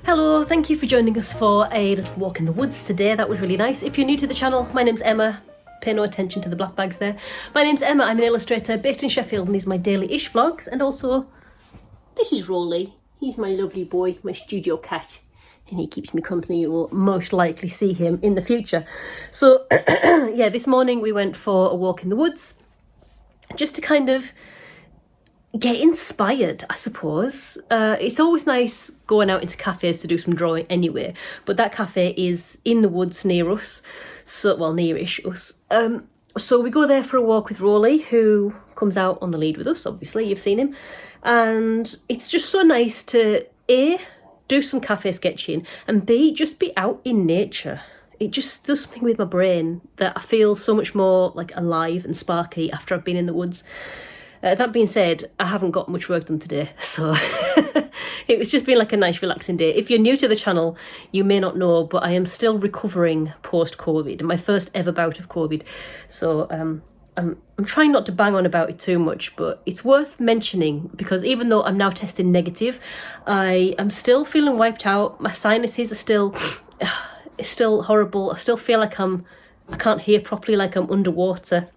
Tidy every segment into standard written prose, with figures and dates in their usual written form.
Hello, thank you for joining us for a little walk in the woods today. That was really nice. If you're new to the channel, my name's Emma. Pay no attention to the black bags there. My name's Emma, I'm an illustrator based in Sheffield, and these are my daily-ish vlogs. And also, this is Rolly. He's my lovely boy, my studio cat. And he keeps me company. You will most likely see him in the future. So, yeah, this morning we went for a walk in the woods. Just to kind of get inspired, I suppose. It's always nice going out into cafes to do some drawing anyway, but that cafe is in the woods near us, so, well, nearish us. So we go there for a walk with Rolly, who comes out on the lead with us, obviously, you've seen him. And it's just so nice to, A, do some cafe sketching, and B, just be out in nature. It just does something with my brain that I feel so much more like alive and sparky after I've been in the woods. That being said, I haven't got much work done today, so it was just been like a nice relaxing day. If you're new to the channel, you may not know, but I am still recovering post-COVID, my first ever bout of COVID. So I'm trying not to bang on about it too much, but it's worth mentioning because even though I'm now testing negative, I am still feeling wiped out. My sinuses are still, it's still horrible. I still feel like I can't hear properly, like I'm underwater.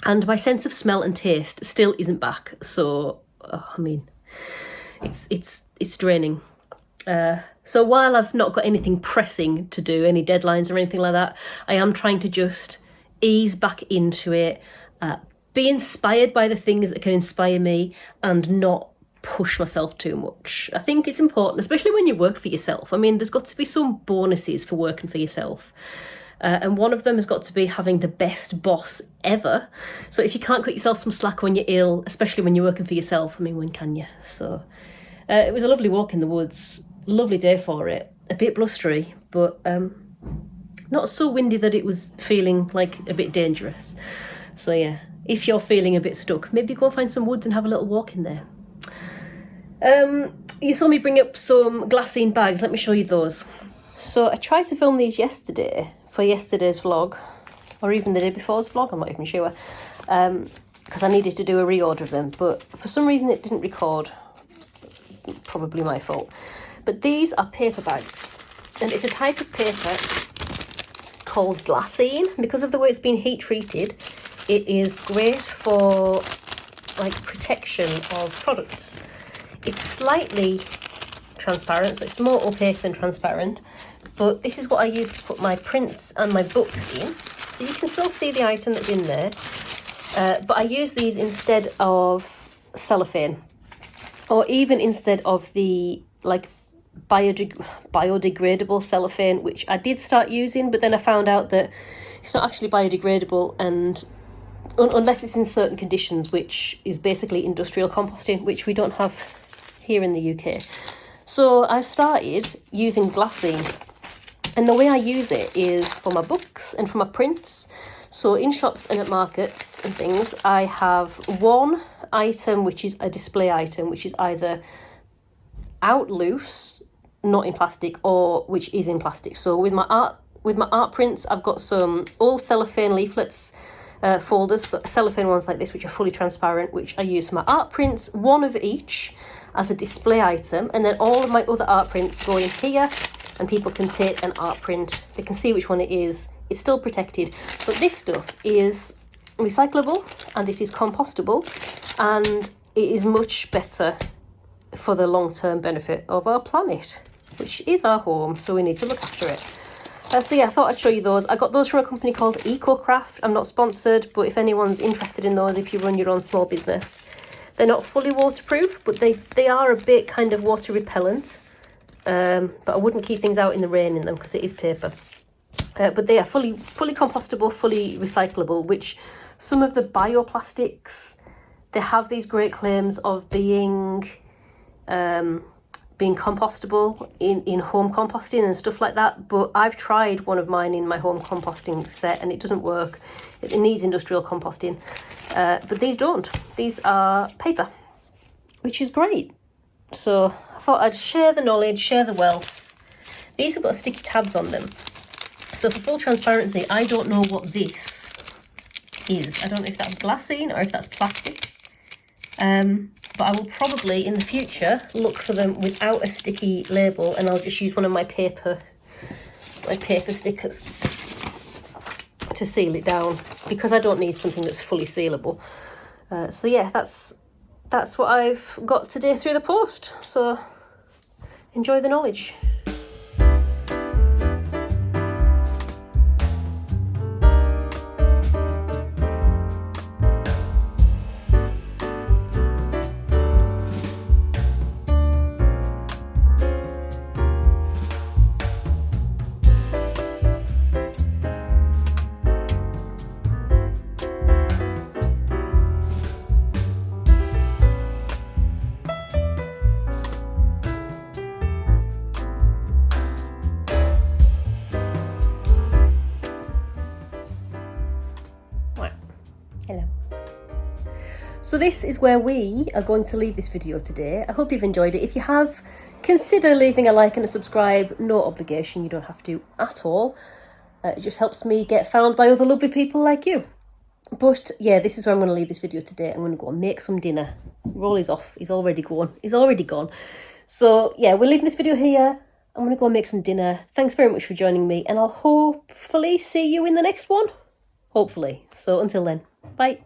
And my sense of smell and taste still isn't back. So, I mean, it's draining. So while I've not got anything pressing to do, any deadlines or anything like that, I am trying to just ease back into it, be inspired by the things that can inspire me and not push myself too much. I think it's important, especially when you work for yourself. I mean, there's got to be some bonuses for working for yourself. And one of them has got to be having the best boss ever. So if you can't cut yourself some slack when you're ill, especially when you're working for yourself, I mean, when can you? So it was a lovely walk in the woods, lovely day for it, a bit blustery, but not so windy that it was feeling like a bit dangerous. So yeah, if you're feeling a bit stuck, maybe go and find some woods and have a little walk in there. You saw me bring up some glassine bags. Let me show you those. So I tried to film these yesterday for yesterday's vlog, or even the day before's vlog, I'm not even sure, because I needed to do a reorder of them, but for some reason it didn't record. Probably my fault. But these are paper bags, and it's a type of paper called glassine. Because of the way it's been heat treated, it is great for like protection of products. It's slightly transparent, so it's more opaque than transparent. But this is what I use to put my prints and my books in. So you can still see the item that's in there. But I use these instead of cellophane, or even instead of the like biodegradable cellophane, which I did start using, but then I found out that it's not actually biodegradable, and unless it's in certain conditions, which is basically industrial composting, which we don't have here in the UK. So I've started using glassine, and the way I use it is for my books and for my prints. So in shops and at markets and things, I have one item which is a display item, which is either out loose, not in plastic, or which is in plastic. So with my art prints, I've got some old cellophane leaflets, folders, so cellophane ones like this, which are fully transparent, which I use for my art prints, one of each as a display item, and then all of my other art prints go in here, and people can take an art print, they can see which one it is, it's still protected. But this stuff is recyclable and it is compostable, and it is much better for the long-term benefit of our planet, which is our home, so we need to look after it. So yeah, I thought I'd show you those. I got those from a company called EcoCraft. I'm not sponsored, but if anyone's interested in those, if you run your own small business, they're not fully waterproof, but they are a bit kind of water repellent. But I wouldn't keep things out in the rain in them because it is paper. But they are fully compostable, fully recyclable, which some of the bioplastics, they have these great claims of being compostable in home composting and stuff like that. But I've tried one of mine in my home composting set and it doesn't work. It needs industrial composting. But these don't. These are paper, which is great. So I thought I'd share the knowledge, share the wealth. These have got sticky tabs on them. So for full transparency, I don't know what this is. I don't know if that's glassine or if that's plastic. But I will probably in the future look for them without a sticky label, and I'll just use one of my paper stickers to seal it down, because I don't need something that's fully sealable. So yeah, that's what I've got today through the post. So enjoy the knowledge. Hello. So this is where we are going to leave this video today. I hope you've enjoyed it. If you have, consider leaving a like and a subscribe. No obligation, you don't have to at all. It just helps me get found by other lovely people like you. But yeah, this is where I'm going to leave this video today. I'm going to go and make some dinner. Roll is off. He's already gone. So yeah, we're leaving this video here. I'm going to go and make some dinner. Thanks very much for joining me, and I'll hopefully see you in the next one. Hopefully. So until then, bye.